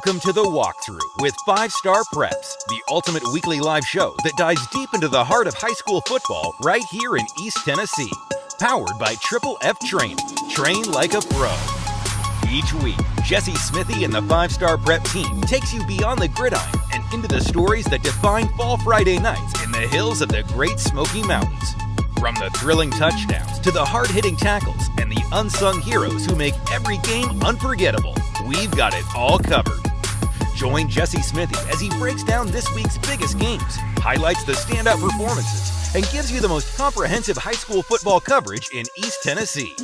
Welcome to The Walkthrough with 5-Star Preps, the ultimate weekly live show that dives deep into the heart of high school football right here in East Tennessee. Powered by Triple F Training. Train like a pro. Each week, Jesse Smithey and the 5-Star Prep team takes you beyond the gridiron and into the stories that define Fall Friday nights in the hills of the Great Smoky Mountains. From the thrilling touchdowns to the hard-hitting tackles and the unsung heroes who make every game unforgettable, we've got it all covered. Join Jesse Smithey as he breaks down this week's biggest games, highlights the standout performances, and gives you the most comprehensive high school football coverage in East Tennessee.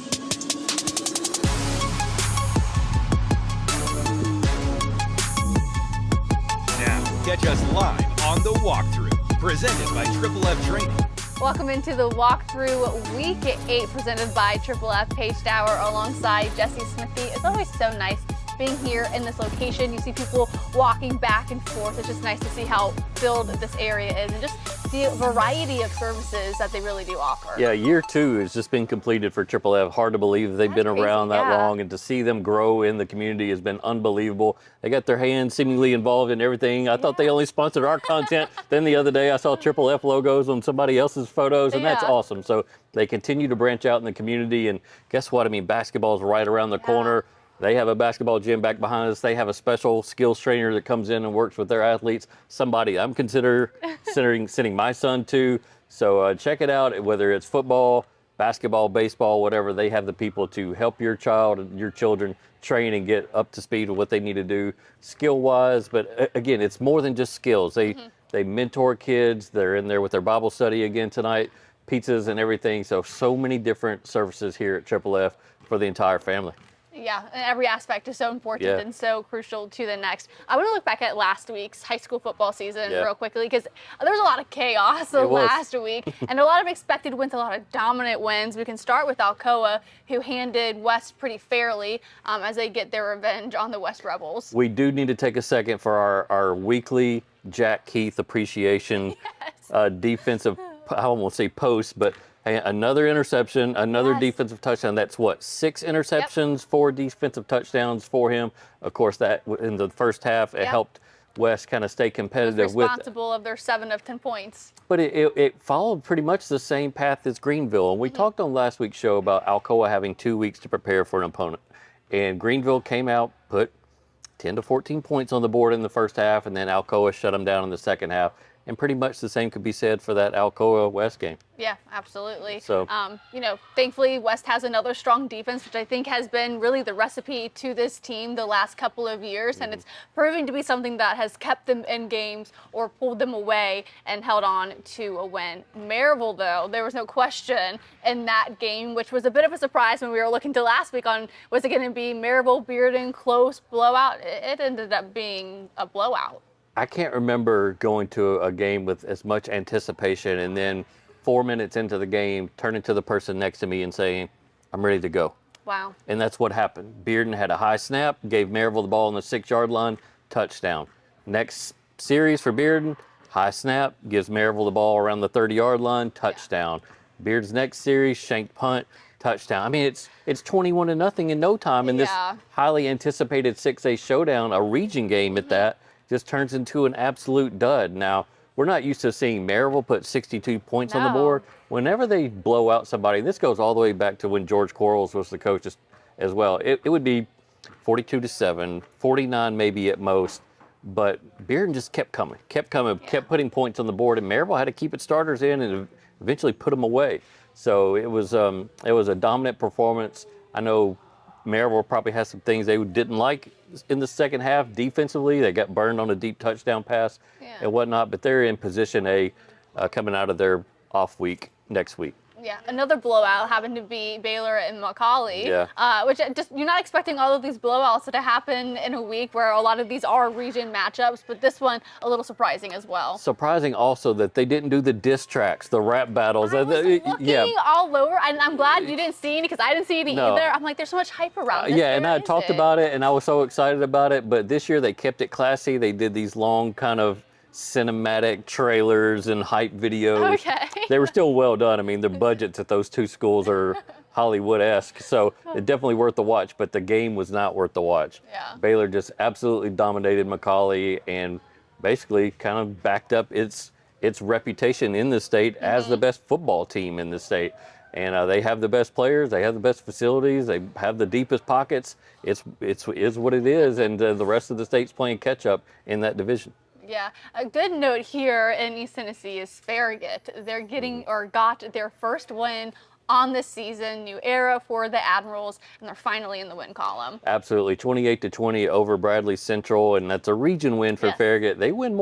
Now, catch us live on The Walkthrough, presented by Triple F Training. Welcome into The Walkthrough Week 8, presented by Triple F. Paige Dauer alongside Jesse Smithey. It's always so nice being here in this location. You see people walking back and forth. It's just nice to see how filled this area is and just the variety of services that they really do offer. Yeah, year 2 has just been completed for Triple F. Hard to believe they've been around that long, and to see them grow in the community has been unbelievable. They got their hands seemingly involved in everything. I thought they only sponsored our content. Then the other day I saw Triple F logos on somebody else's photos, and that's awesome. So they continue to branch out in the community, and guess what? I mean, basketball's right around the corner. They have a basketball gym back behind us. They have a special skills trainer that comes in and works with their athletes. Somebody I'm considering sending my son to. So check it out, whether it's football, basketball, baseball, whatever. They have the people to help your child and your children train and get up to speed with what they need to do skill-wise. But again, it's more than just skills. They mentor kids. They're in there with their Bible study again tonight, pizzas and everything. So many different services here at Triple F for the entire family. Yeah, and every aspect is so important and so crucial to the next. I want to look back at last week's high school football season real quickly, because there was a lot of chaos last week and a lot of expected wins, a lot of dominant wins. We can start with Alcoa, who handed West pretty fairly as they get their revenge on the West Rebels. We do need to take a second for our weekly Jack Keith appreciation defensive, I won't say post, but another interception, another defensive touchdown. That's what, 6 interceptions, 4 defensive touchdowns for him. Of course, that in the first half, it helped West kind of stay competitive with. Responsible of their 7 of 10 points. But it followed pretty much the same path as Greenville. And we talked on last week's show about Alcoa having 2 weeks to prepare for an opponent. And Greenville came out, put 10 to 14 points on the board in the first half, and then Alcoa shut them down in the second half. And pretty much the same could be said for that Alcoa West game. Yeah, absolutely. So, thankfully West has another strong defense, which I think has been really the recipe to this team the last couple of years. And it's proving to be something that has kept them in games or pulled them away and held on to a win. Maryville, though, there was no question in that game, which was a bit of a surprise when we were looking to last week on, was it going to be Maryville, Bearden, close blowout? It ended up being a blowout. I can't remember going to a game with as much anticipation and then 4 minutes into the game, turning to the person next to me and saying, I'm ready to go. Wow. And that's what happened. Bearden had a high snap, gave Maryville the ball on the 6-yard line, touchdown. Next series for Bearden, high snap, gives Maryville the ball around the 30-yard line, touchdown. Bearden's next series, shanked punt, touchdown. I mean, it's 21-0 in no time in this highly anticipated 6A showdown, a region game at that. Just turns into an absolute dud. Now, we're not used to seeing Maryville put 62 points on the board. Whenever they blow out somebody, this goes all the way back to when George Quarles was the coach as well. It would be 42-7, 49 maybe at most, but Bearden just kept coming, kept putting points on the board, and Maryville had to keep its starters in and eventually put them away. So it was a dominant performance. I know Maryville probably has some things they didn't like in the second half defensively. They got burned on a deep touchdown pass and whatnot, but they're in position A coming out of their off week next week. Yeah, another blowout happened to be Baylor and Macaulay, which you're not expecting all of these blowouts to happen in a week where a lot of these are region matchups, but this one a little surprising as well. Surprising also that they didn't do the diss tracks, the rap battles. I was looking all over, and I'm glad you didn't see any because I didn't see any either. I'm like, there's so much hype around this. And I talked about it, and I was so excited about it, but this year they kept it classy. They did these long kind of cinematic trailers and hype videos. Okay. They were still well done. I mean, the budgets at those two schools are Hollywood-esque. So it's definitely worth the watch, but the game was not worth the watch. Yeah. Baylor just absolutely dominated McCallie and basically kind of backed up its reputation in the state as the best football team in the state. And they have the best players, they have the best facilities, they have the deepest pockets. It's what it is, and the rest of the state's playing catch up in that division. Yeah, a good note here in East Tennessee is Farragut. They're getting or got their first win on this season, new era for the Admirals, and they're finally in the win column. Absolutely, 28-20 over Bradley Central, and that's a region win for Farragut. They win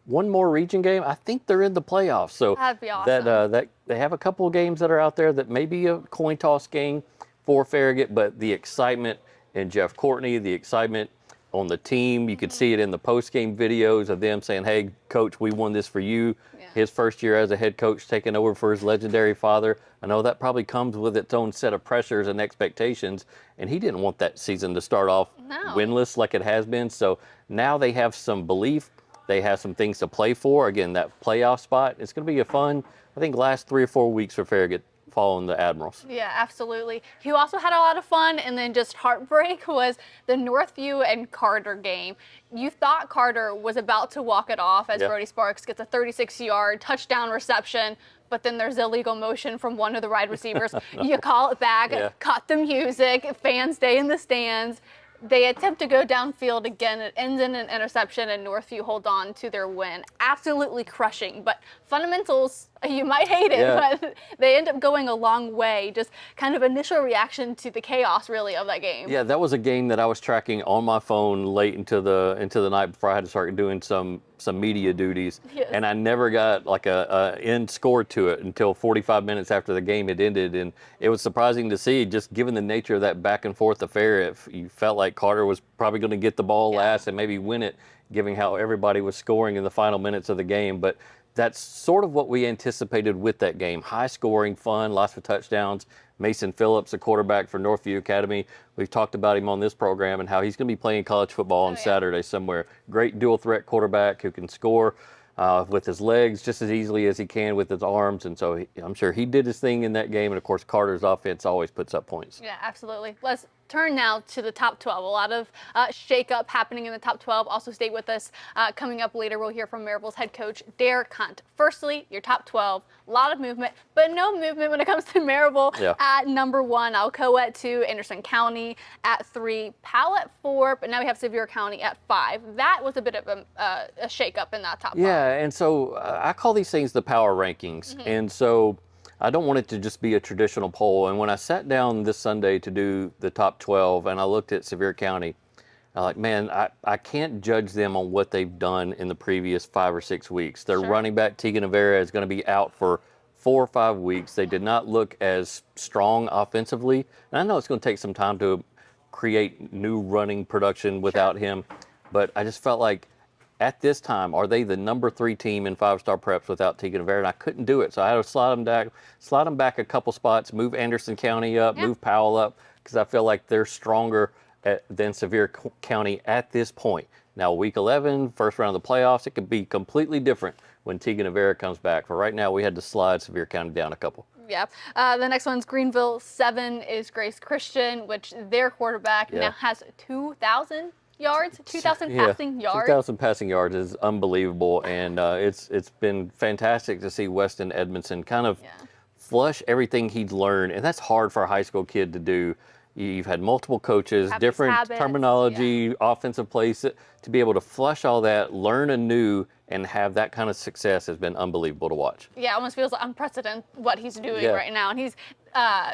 one more region game. I think they're in the playoffs. So that'd be awesome. That they have a couple of games that are out there that may be a coin toss game for Farragut, but the excitement in Jeff Courtney, the excitement on the team, you could see it in the post-game videos of them saying, "Hey, coach, we won this for you." Yeah. His first year as a head coach, taking over for his legendary father. I know that probably comes with its own set of pressures and expectations, and he didn't want that season to start off winless like it has been. So now they have some belief. They have some things to play for. Again, that playoff spot. It's going to be a fun, I think, last 3 or 4 weeks for Farragut following the Admirals. Yeah, absolutely. Who also had a lot of fun and then just heartbreak was the Northview and Carter game. You thought Carter was about to walk it off as Brody Sparks gets a 36-yard touchdown reception, but then there's illegal motion from one of the wide receivers. You call it back, cut the music, fans stay in the stands. They attempt to go downfield again. It ends in an interception, and Northview hold on to their win. Absolutely crushing. But fundamentals, you might hate it, but they end up going a long way. Just kind of initial reaction to the chaos, really, of that game. Yeah, that was a game that I was tracking on my phone late into the night before I had to start doing some media duties, and I never got like a end score to it until 45 minutes after the game had ended, and it was surprising to see, just given the nature of that back and forth affair. You felt like Carter was probably going to get the ball last and maybe win it, given how everybody was scoring in the final minutes of the game. But that's sort of what we anticipated with that game. High scoring, fun, lots of touchdowns. Mason Phillips, a quarterback for Northview Academy. We've talked about him on this program and how he's going to be playing college football on Saturday somewhere. Great dual threat quarterback who can score with his legs just as easily as he can with his arms. And so I'm sure he did his thing in that game. And of course, Carter's offense always puts up points. Yeah, absolutely. Let's turn now to the top 12. A lot of shakeup happening in the top 12. Also stay with us. Coming up later, we'll hear from Maryville's head coach, Dauer. Firstly, your top 12. A lot of movement, but no movement when it comes to Maryville at number 1. Alcoa at 2, Anderson County at 3, Powell at 4, but now we have Sevier County at 5. That was a bit of a shakeup in that top 5. Yeah, and so I call these things the power rankings. And so I don't want it to just be a traditional poll. And when I sat down this Sunday to do the top 12 and I looked at Sevier County, I'm like, man, I can't judge them on what they've done in the previous 5 or 6 weeks. Their running back, Tegan Avera, is going to be out for 4 or 5 weeks. They did not look as strong offensively. And I know it's going to take some time to create new running production without him, but I just felt like at this time, are they the number 3 team in 5-star preps without Tegan Avera? And I couldn't do it. So I had to slide them back a couple spots, move Anderson County up, move Powell up, because I feel like they're stronger than Sevier County at this point. Now, week 11, first round of the playoffs, it could be completely different when Tegan Avera comes back. For right now, we had to slide Sevier County down a couple. Yeah. The next one's Greenville. 7 is Grace Christian, which their quarterback now has 2,000 yards, 2,000 passing yards. 2,000 passing yards is unbelievable, and it's been fantastic to see Weston Edmondson kind of flush everything he'd learned, and that's hard for a high school kid to do. You've had multiple coaches, different terminology, offensive plays, to be able to flush all that, learn anew, and have that kind of success has been unbelievable to watch. Yeah, it almost feels unprecedented what he's doing right now. And he's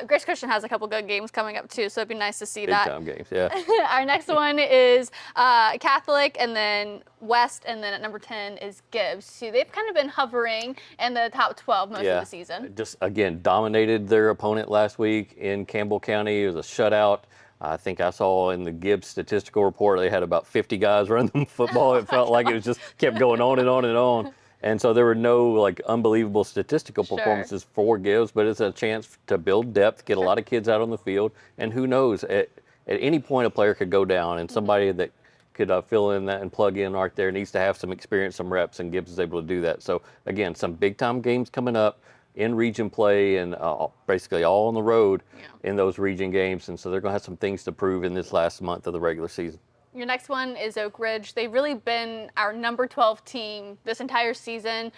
Grace Christian has a couple good games coming up too, so it'd be nice to see that. Big time games, yeah. Our next one is Catholic, and then West, and then at number 10 is Gibbs. So they've kind of been hovering in the top 12 most of the season. Just, again, dominated their opponent last week in Campbell County. It was a shutout. I think I saw in the Gibbs statistical report they had about 50 guys running the football. It felt like it was just kept going on and on and on. And so there were no like unbelievable statistical performances for Gibbs, but it's a chance to build depth, get a lot of kids out on the field, and who knows, at any point a player could go down, and somebody that could fill in that and plug in right there needs to have some experience, some reps, and Gibbs is able to do that. So again, some big time games coming up. in region play and basically all on the road in those region games. And so they're going to have some things to prove in this last month of the regular season. Your next one is Oak Ridge. They've really been our number 12 team this entire season.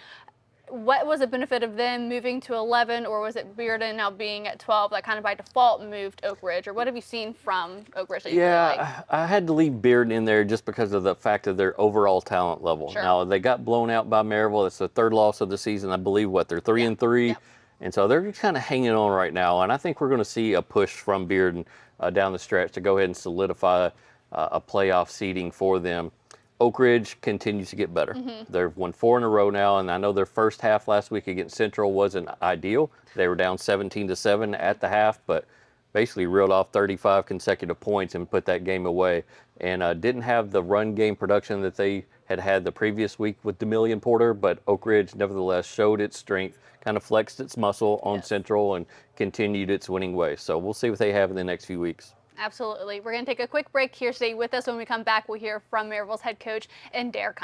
What was the benefit of them moving to 11, or was it Bearden now being at 12 that kind of by default moved Oak Ridge? Or what have you seen from Oak Ridge that you really like? I had to leave Bearden in there just because of the fact of their overall talent level. Sure. Now, they got blown out by Maryville. It's the third loss of the season, I believe. They're 3-3. Yep. And so they're just kind of hanging on right now. And I think we're going to see a push from Bearden down the stretch to go ahead and solidify a playoff seeding for them. Oak Ridge continues to get better. They've won 4 in a row now, and I know their first half last week against Central wasn't ideal. They were down 17-7 at the half, but basically reeled off 35 consecutive points and put that game away. And didn't have the run game production that they had the previous week with DeMillion Porter, but Oak Ridge nevertheless showed its strength, kind of flexed its muscle on Central, and continued its winning way. So we'll see what they have in the next few weeks. Absolutely. We're going to take a quick break here. Stay with us. When we come back, we'll hear from Maryville's head coach and Dauer.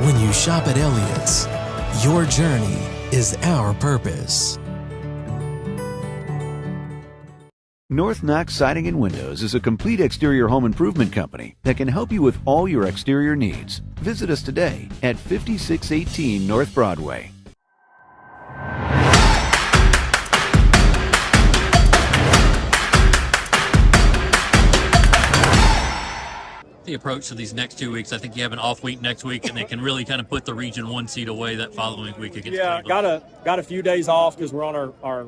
When you shop at Elliott's, your journey is our purpose. North Knox Siding and Windows is a complete exterior home improvement company that can help you with all your exterior needs. Visit us today at 5618 North Broadway. The approach to these next 2 weeks, I think you have an off week next week, and they can really kind of put the Region 1 seed away that following week against Cleveland. got a few days off because we're on our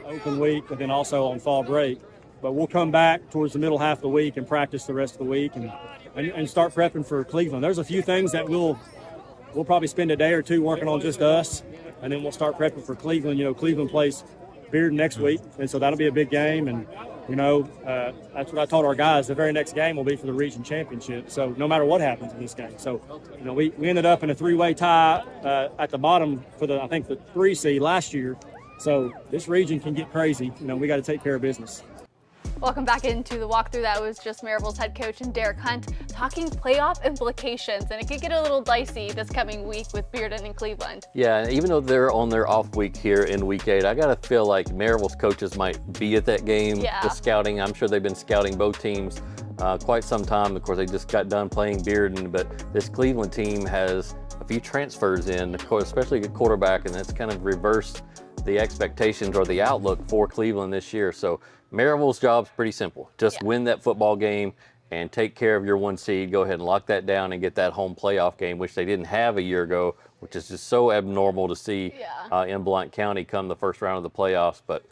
open week, but then also on fall break. But we'll come back towards the middle half of the week and practice the rest of the week and start prepping for Cleveland. There's a few things that we'll probably spend a day or two working on just us, and then we'll start prepping for Cleveland. You know, Cleveland plays Bearden next week, and so that'll be a big game. And that's what I told our guys. The very next game will be for the region championship. So no matter what happens in this game. So, we ended up in a 3-way tie at the bottom for the 3 seed last year. So this region can get crazy. We got to take care of business. Welcome back into the walkthrough. That was just Maryville's head coach and Derek Hunt talking playoff implications, and it could get a little dicey this coming week with Bearden and Cleveland. Yeah, even though they're on their off week here in week 8, I gotta feel like Maryville's coaches might be at that game. Yeah. The scouting, I'm sure they've been scouting both teams quite some time. Of course, they just got done playing Bearden, but this Cleveland team has a few transfers in, of course, especially a quarterback, and that's kind of reversed the expectations or the outlook for Cleveland this year. So Maryville's job's pretty simple. Just win that football game and take care of your 1 seed. Go ahead and lock that down and get that home playoff game, which they didn't have a year ago, which is just so abnormal to see in Blount County come the first round of the playoffs. But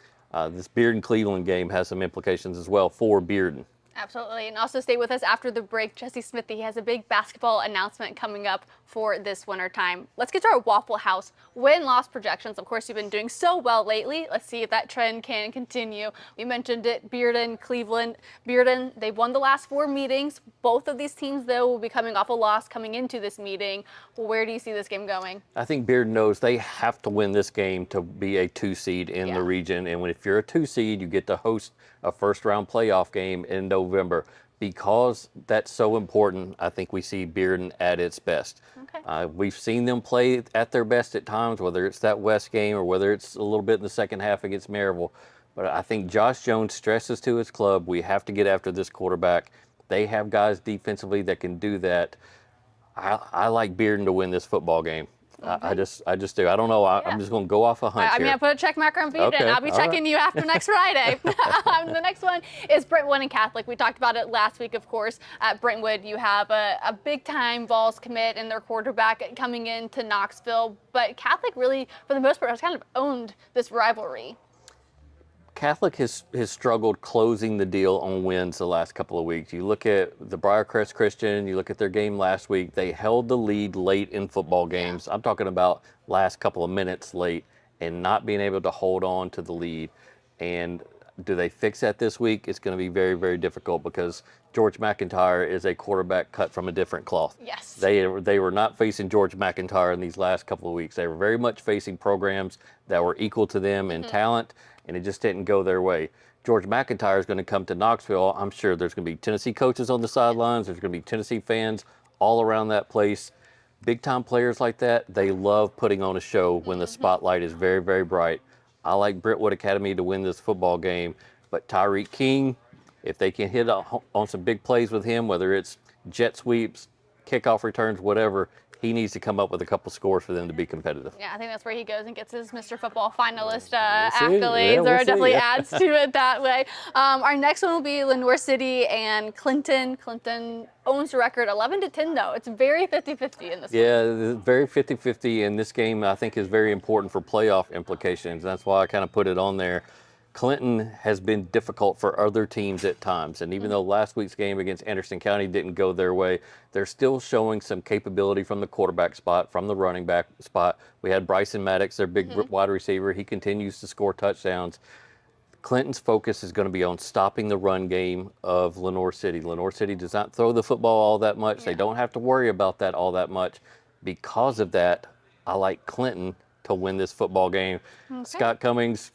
this Bearden-Cleveland game has some implications as well for Bearden. Absolutely. And also stay with us after the break. Jesse Smithey has a big basketball announcement coming up for this winter time. Let's get to our Waffle House win-loss projections. Of course, you've been doing so well lately. Let's see if that trend can continue. We mentioned it, Bearden, Cleveland. Bearden, they've won the last 4 meetings. Both of these teams, though, will be coming off a loss coming into this meeting. Where do you see this game going? I think Bearden knows they have to win this game to be a 2 seed in the region. And if you're a 2 seed, you get to host a first-round playoff game in November. Because that's so important, I think we see Bearden at its best. Okay. We've seen them play at their best at times, whether it's that West game or whether it's a little bit in the second half against Maryville. But I think Josh Jones stresses to his club, we have to get after this quarterback. They have guys defensively that can do that. I like Bearden to win this football game. Okay. I just do. I don't know. I'm just going to go off a hunch here. I put a check mark on Bearden. Okay. I'll be checking you after next Friday. The next one is Brentwood and Catholic. We talked about it last week, of course. At Brentwood, you have a big-time Vols commit and their quarterback coming into Knoxville. But Catholic really, for the most part, has kind of owned this rivalry. Catholic has struggled closing the deal on wins the last couple of weeks. You look at the Briarcrest Christian, you look at their game last week, they held the lead late in football games. I'm talking about last couple of minutes late and not being able to hold on to the lead. And do they fix that this week? It's going to be very, very difficult because George McIntyre is a quarterback cut from a different cloth. Yes. They were not facing George McIntyre in these last couple of weeks. They were very much facing programs that were equal to them in talent, and it just didn't go their way. George McIntyre is going to come to Knoxville. I'm sure there's going to be Tennessee coaches on the sidelines. There's going to be Tennessee fans all around that place. Big-time players like that, they love putting on a show when the spotlight is very, very bright. I like Brentwood Academy to win this football game, but Tyreek King, if they can hit on some big plays with him, whether it's jet sweeps, kickoff returns, whatever, he needs to come up with a couple scores for them to be competitive. Yeah, I think that's where he goes and gets his Mr. Football finalist accolades, or definitely adds to it that way. Our next one will be Lenoir City and Clinton. Clinton owns the record 11-10, though. It's very 50-50 in this one. Yeah, very 50-50, and this game, I think, is very important for playoff implications. That's why I kind of put it on there. Clinton has been difficult for other teams at times, and even though last week's game against Anderson County didn't go their way, they're still showing some capability from the quarterback spot, from the running back spot. We had Bryson Maddox, their big wide receiver. He continues to score touchdowns. Clinton's focus is going to be on stopping the run game of Lenoir City. Lenoir City does not throw the football all that much. They don't have to worry about that all that much. Because of that, I like Clinton to win this football game. Okay. Scott Cummings,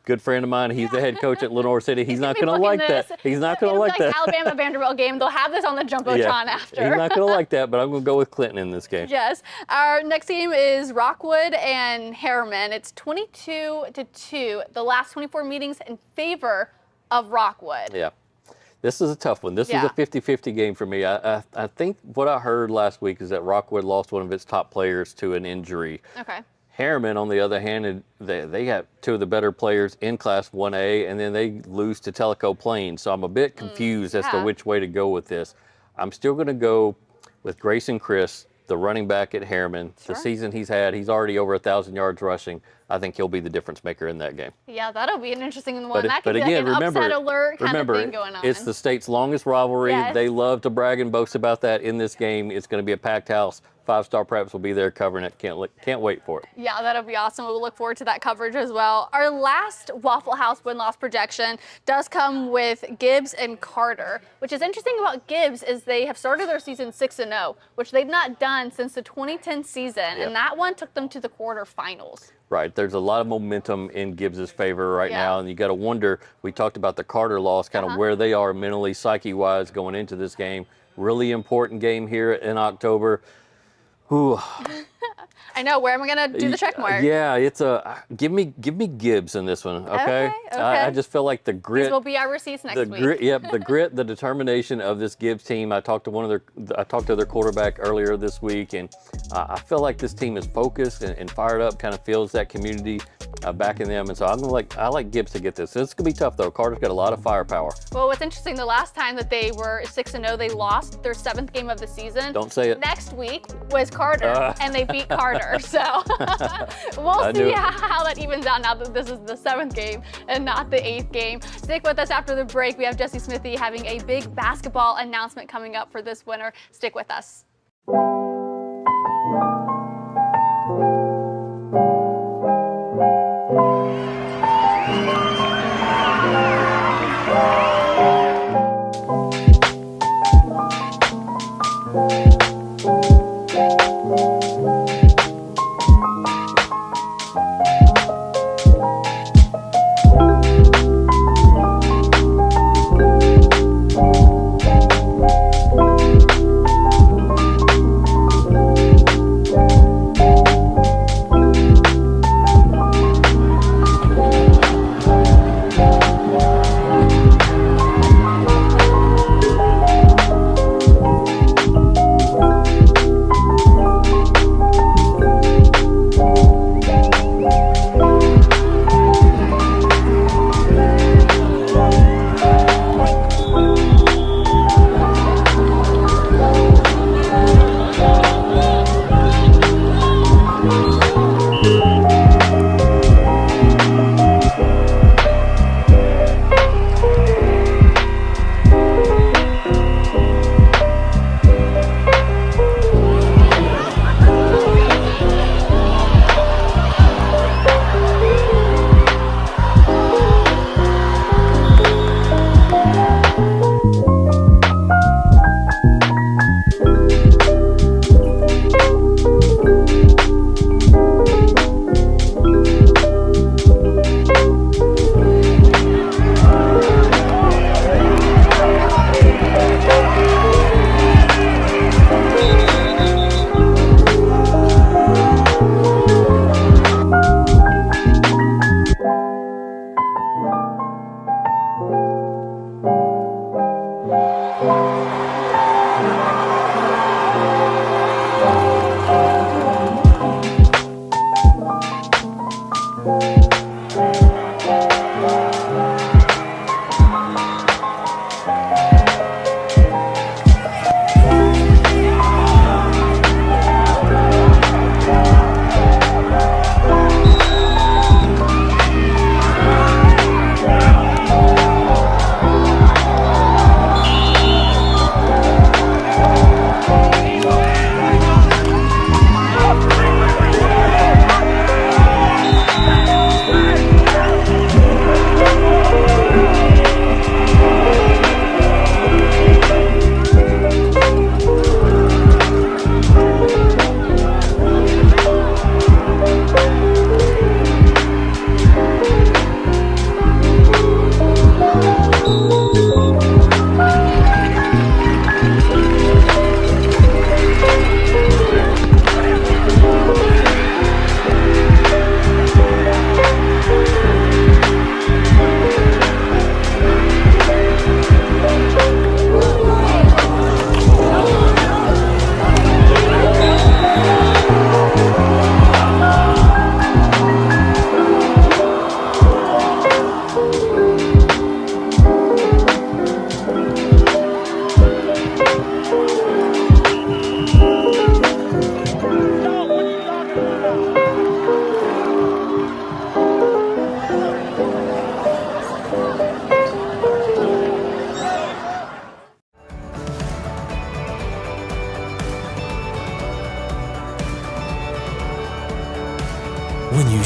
good friend of mine. He's the head coach at Lenoir City. He's not going to like that. He's not going to like that. Alabama Vanderbilt game. They'll have this on the Jumbotron after. He's not going to like that, but I'm going to go with Clinton in this game. Yes. Our next game is Rockwood and Harriman. It's 22-2. The last 24 meetings in favor of Rockwood. Yeah. This is a tough one. This was a 50-50 game for me. I think what I heard last week is that Rockwood lost one of its top players to an injury. Okay. Harriman, on the other hand, they got two of the better players in Class 1A, and then they lose to Tellico Plains. So I'm a bit confused as to which way to go with this. I'm still going to go with Grayson Chris, the running back at Harriman. The season he's had, he's already over 1,000 yards rushing. I think he'll be the difference maker in that game. Yeah, that'll be an interesting one. That could But be again, like an remember, upset alert kind of thing going on. It's the state's longest rivalry. Yes. They love to brag and boast about that in this game. It's going to be a packed house. 5-Star Preps will be there covering it. Can't wait for it. Yeah, that'll be awesome. We'll look forward to that coverage as well. Our last Waffle House win-loss projection does come with Gibbs and Carter, which is interesting about Gibbs is they have started their season 6-0, which they've not done since the 2010 season, and that one took them to the quarterfinals. Right. There's a lot of momentum in Gibbs' favor right now, and you got to wonder, we talked about the Carter loss, kind of where they are mentally, psyche-wise going into this game. Really important game here in October. Ooh. I know. Where am I going to do the check mark? Yeah, it's give me Gibbs in this one, okay? I just feel like the grit. These will be our receipts next week. The grit, the determination of this Gibbs team. I talked to their quarterback earlier this week, and I feel like this team is focused and fired up. Kind of feels that community backing them, and so I like Gibbs to get this. It's gonna be tough though. Carter's got a lot of firepower. Well, what's interesting, the last time that they were 6-0, they lost their 7th game of the season. Don't say it. Next week was Carter, and they beat Carter. So we'll see how that evens out now that this is the 7th game and not the 8th game. Stick with us after the break. We have Jesse Smithey having a big basketball announcement coming up for this winter. Stick with us.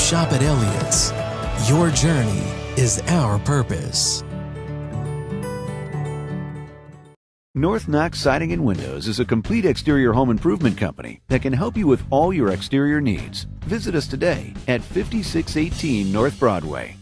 shop at Elliott's, your journey is our purpose. North Knox Siding and Windows is a complete exterior home improvement company that can help you with all your exterior needs. Visit us today at 5618 North Broadway.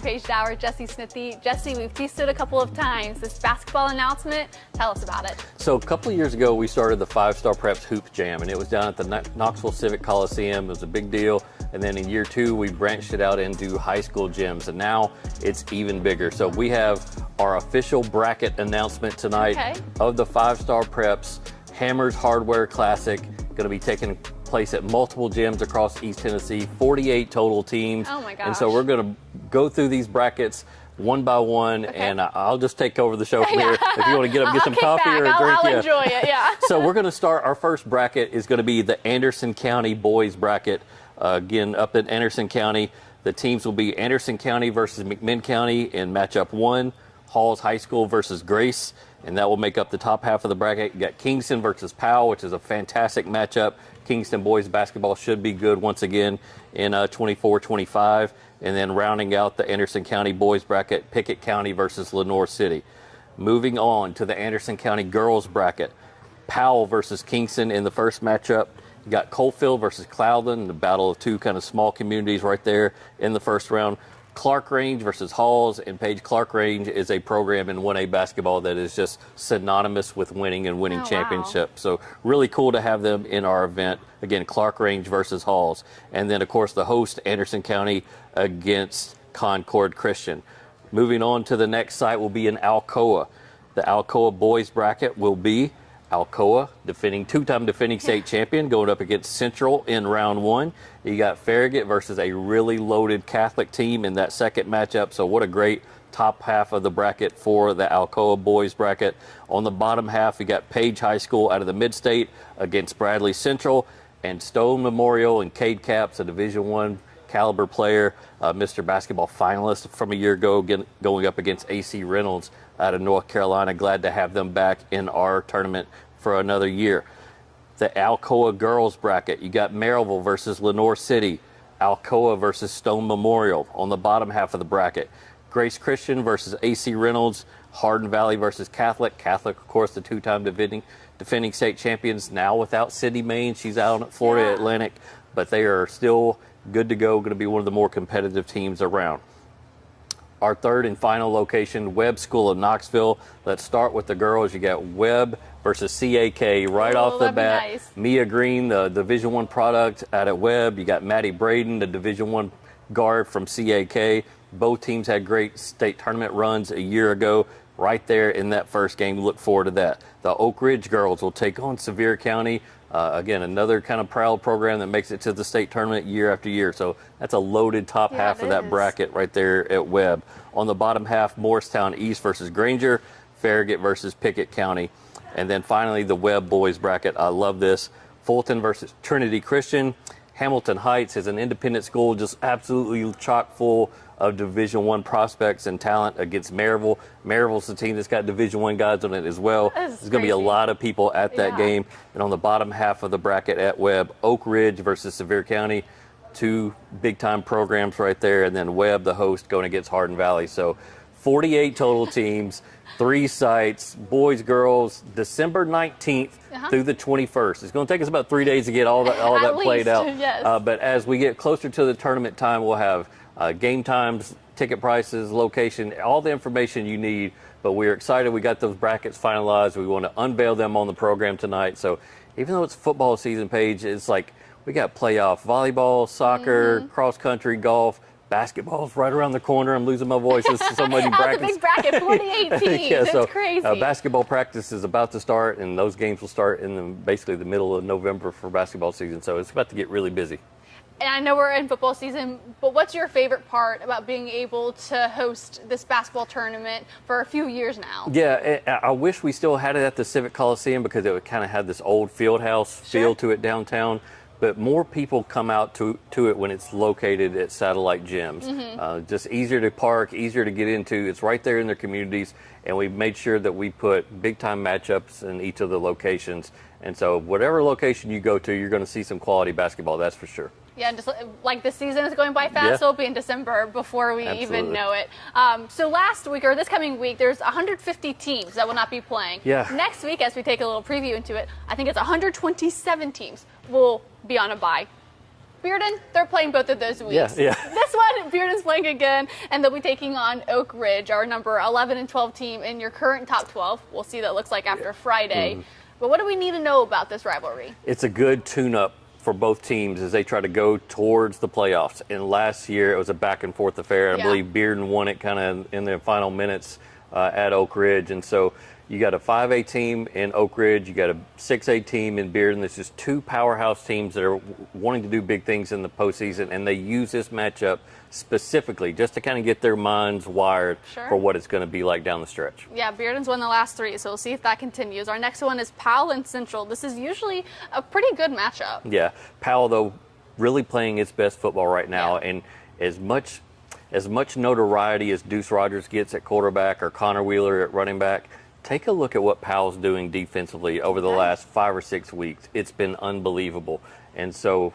Paige, Dauer, Smithey. Jesse, we've teased it a couple of times. This basketball announcement, tell us about it. So a couple of years ago, we started the 5-Star Preps Hoop Jam, and it was down at the Knoxville Civic Coliseum. It was a big deal. And then in year 2, we branched it out into high school gyms, and now it's even bigger. So we have our official bracket announcement tonight of the 5-Star Preps Hammers Hardware Classic. Going to be taking place at multiple gyms across East Tennessee, 48 total teams. Oh my gosh. And so we're going to go through these brackets one by one, and I'll just take over the show from here. If you want to get up, get some coffee or a drink. I'll enjoy it, yeah. So we're going to start, our first bracket is going to be the Anderson County boys bracket. Again, up in Anderson County, the teams will be Anderson County versus McMinn County in matchup 1, Halls High School versus Grace, and that will make up the top half of the bracket. You got Kingston versus Powell, which is a fantastic matchup. Kingston boys basketball should be good once again in 24-25. And then rounding out the Anderson County boys bracket, Pickett County versus Lenoir City. Moving on to the Anderson County girls bracket, Powell versus Kingston in the first matchup. You got Coalfield versus Cloudland, the battle of two kind of small communities right there in the first round. Clark Range versus Halls, and Paige, Clark Range is a program in 1A basketball that is just synonymous with winning and winning championships. So really cool to have them in our event. Again, Clark Range versus Halls. And then, of course, the host, Anderson County against Concord Christian. Moving on to the next site will be in Alcoa. The Alcoa boys bracket will be Alcoa, two-time defending state champion, going up against Central in round 1. You got Farragut versus a really loaded Catholic team in that second matchup. So what a great top half of the bracket for the Alcoa boys bracket. On the bottom half, you got Paige High School out of the Mid-State against Bradley Central, and Stone Memorial and Cade Capps, a Division I caliber player, Mr. Basketball finalist from a year ago, going up against AC Reynolds out of North Carolina. Glad to have them back in our tournament for another year. The Alcoa girls bracket, you got Maryville versus Lenoir City, Alcoa versus Stone Memorial on the bottom half of the bracket. Grace Christian versus AC Reynolds, Hardin Valley versus Catholic. Catholic, of course, the two-time defending state champions, now without Sydney Main. She's out at Florida Atlantic, but they are still good to go, going to be one of the more competitive teams around. Our third and final location, Webb School of Knoxville. Let's start with the girls. You got Webb versus CAK right off the bat. Nice. Mia Green, the Division I product out at Webb. You got Maddie Braden, the Division I guard from CAK. Both teams had great state tournament runs a year ago. Right there in that first game, look forward to that. The Oak Ridge girls will take on Sevier County. Again, another kind of proud program that makes it to the state tournament year after year. So that's a loaded top half of that bracket right there at Webb. On the bottom half, Morristown East versus Granger, Farragut versus Pickett County. And then finally, the Webb boys bracket. I love this. Fulton versus Trinity Christian. Hamilton Heights is an independent school, just absolutely chock full of Division I prospects and talent against Maryville. Maryville's the team that's got Division I guys on it as well. There's going to be a lot of people at that game. And on the bottom half of the bracket at Webb, Oak Ridge versus Sevier County, two big-time programs right there. And then Webb, the host, going against Hardin Valley. So 48 total teams, 3 sites, boys, girls, December 19th through the 21st. It's going to take us about 3 days to get all that played out. Yes. But as we get closer to the tournament time, we'll have game times, ticket prices, location, all the information you need. But we're excited. We got those brackets finalized. We want to unveil them on the program tonight. So even though it's football season, Paige, it's like we got playoff volleyball, soccer, cross country, golf. Basketball's right around the corner. I'm losing my voice. This is so many brackets. That's a big bracket, 48 teams. It's crazy. Basketball practice is about to start, and those games will start in basically the middle of November for basketball season. So it's about to get really busy. And I know we're in football season, but what's your favorite part about being able to host this basketball tournament for a few years now? Yeah, I wish we still had it at the Civic Coliseum because it kind of had this old field house feel to it downtown. but more people come out to it when it's located at satellite gyms. Just easier to park, easier to get into. It's right there in their communities, and we've made sure that we put big-time matchups in each of the locations. And so whatever location you go to, you're going to see some quality basketball, that's for sure. Yeah, just like the season is going by fast, it'll be in December before we even know it. So last week, or this coming week, there's 150 teams that will not be playing. Yeah. Next week, as we take a little preview into it, I think it's 127 teams will be on a bye. Bearden, they're playing both of those weeks. Yeah. This one, Bearden's playing again, and they'll be taking on Oak Ridge, our number 11 and 12 team in your current top 12. We'll see what that looks like after Friday. But what do we need to know about this rivalry? It's a good tune-up for both teams as they try to go towards the playoffs. And last year it was a back and forth affair. I believe Bearden won it kind of in the final minutes at Oak Ridge. And so you got a 5A team in Oak Ridge, you got a 6A team in Bearden. This is two powerhouse teams that are wanting to do big things in the postseason, and they use this matchup specifically just to kind of get their minds wired for what it's going to be like down the stretch. Yeah, Bearden's won the last three, so we'll see if that continues. Our next one is Powell and Central. This is usually a pretty good matchup. Yeah, Powell, though, really playing its best football right now, and as much notoriety as Deuce Rogers gets at quarterback or Connor Wheeler at running back, take a look at what Powell's doing defensively over the last 5 or 6 weeks. It's been unbelievable. And so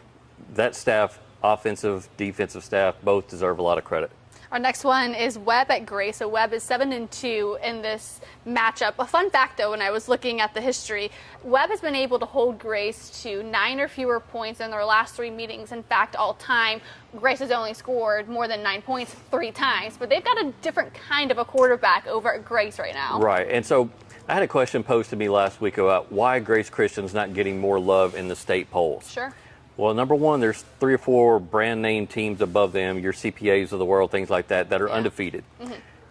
that staff, offensive, defensive staff, both deserve a lot of credit. Our next one is Webb at Gray. So Webb is 7-2 in this matchup. A fun fact, though, when I was looking at the history, Webb has been able to hold Grace to 9 or fewer points in their last 3 meetings. In fact, all time, Grace has only scored more than 9 points 3 times. But they've got a different kind of a quarterback over at Grace right now. Right. And so I had a question posed to me last week about why Grace Christian's not getting more love in the state polls. Sure. Well, number one, there's 3 or 4 brand name teams above them, your CPAs of the world, things like that, that are undefeated.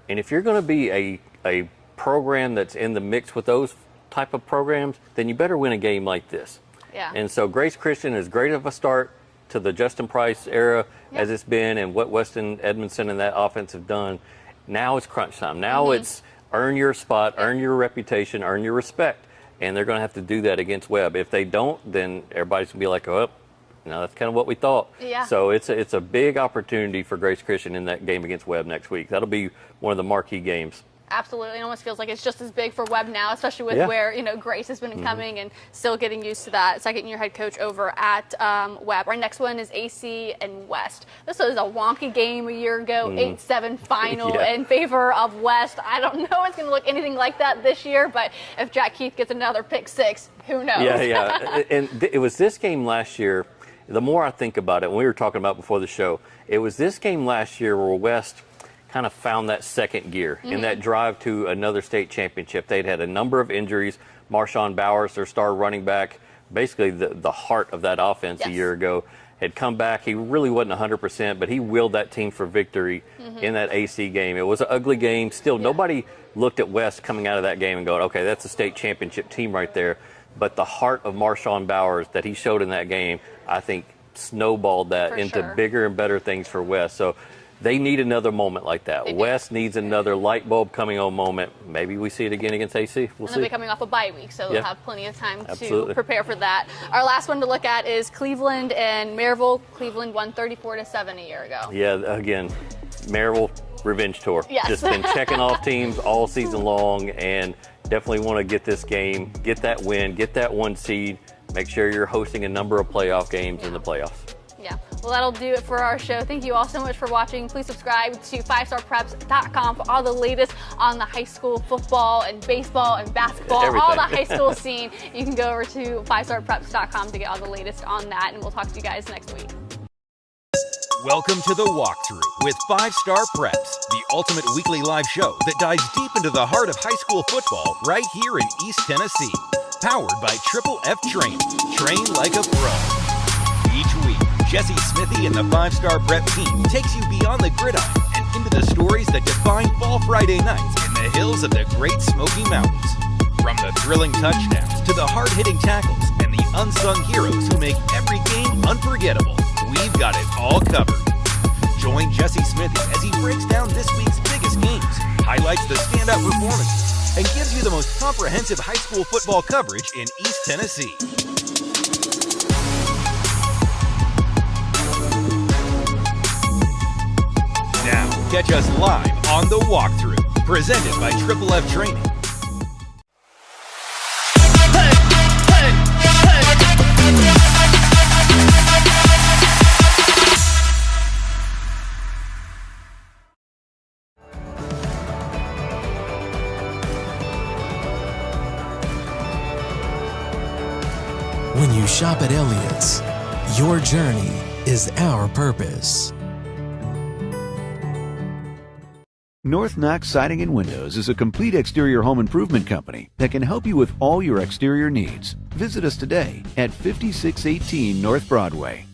And if you're going to be a program that's in the mix with those type of programs, then you better win a game like this. Yeah. And so Grace Christian is great of a start to the Justin Price era as it's been, and what Weston Edmondson and that offense have done. Now it's crunch time. Now it's earn your spot, earn your reputation, earn your respect. And they're going to have to do that against Webb. If they don't, then everybody's going to be like, oh, now that's kind of what we thought. Yeah. So it's a big opportunity for Grace Christian in that game against Webb next week. That'll be one of the marquee games. Absolutely. It almost feels like it's just as big for Webb now, especially with where, Grace has been coming and still getting used to that. Second-year head coach over at Webb. Our next one is AC and West. This was a wonky game a year ago, 8-7 final in favor of West. I don't know if it's going to look anything like that this year, but if Jack Keith gets another pick 6, who knows? Yeah. And it was this game last year. The more I think about it, when we were talking about before the show, it was this game last year where West kind of found that second gear in that drive to another state championship. They'd had a number of injuries. Marshawn Bowers, their star running back, basically the heart of that offense a year ago, had come back. He really wasn't 100%, but he willed that team for victory in that AC game. It was an ugly game. Still, nobody looked at West coming out of that game and going, okay, that's a state championship team right there. But the heart of Marshawn Bowers that he showed in that game, I think, snowballed that into bigger and better things for West. So they need another moment like that. West needs another light bulb coming on moment. Maybe we see it again against AC. We'll see. They'll be coming off a bye week, so they'll have plenty of time to prepare for that. Our last one to look at is Cleveland and Maryville. Cleveland won 34-7 a year ago. Yeah, again, Maryville revenge tour. Yes. Just been checking off teams all season long, and definitely want to get this game, get that win, get that 1 seed. Make sure you're hosting a number of playoff games in the playoffs. Yeah. Well, that'll do it for our show. Thank you all so much for watching. Please subscribe to 5starpreps.com for all the latest on the high school football and baseball and basketball, all the high school scene. You can go over to 5starpreps.com to get all the latest on that, and we'll talk to you guys next week. Welcome to the walkthrough with 5-Star Preps, the ultimate weekly live show that dives deep into the heart of high school football right here in East Tennessee. Powered by Triple F Training. Train like a pro. Each week, Jesse Smithey and the 5-Star Prep team takes you beyond the gridiron and into the stories that define Fall Friday nights in the hills of the Great Smoky Mountains. From the thrilling touchdowns to the hard-hitting tackles and the unsung heroes who make every game unforgettable, we've got it all covered. Join Jesse Smithey as he breaks down this week's biggest games, highlights the standout performances, and gives you the most comprehensive high school football coverage in East Tennessee. Catch us live on The Walkthrough, presented by Triple F Training. When you shop at Elliott's, your journey is our purpose. North Knox Siding and Windows is a complete exterior home improvement company that can help you with all your exterior needs. Visit us today at 5618 North Broadway.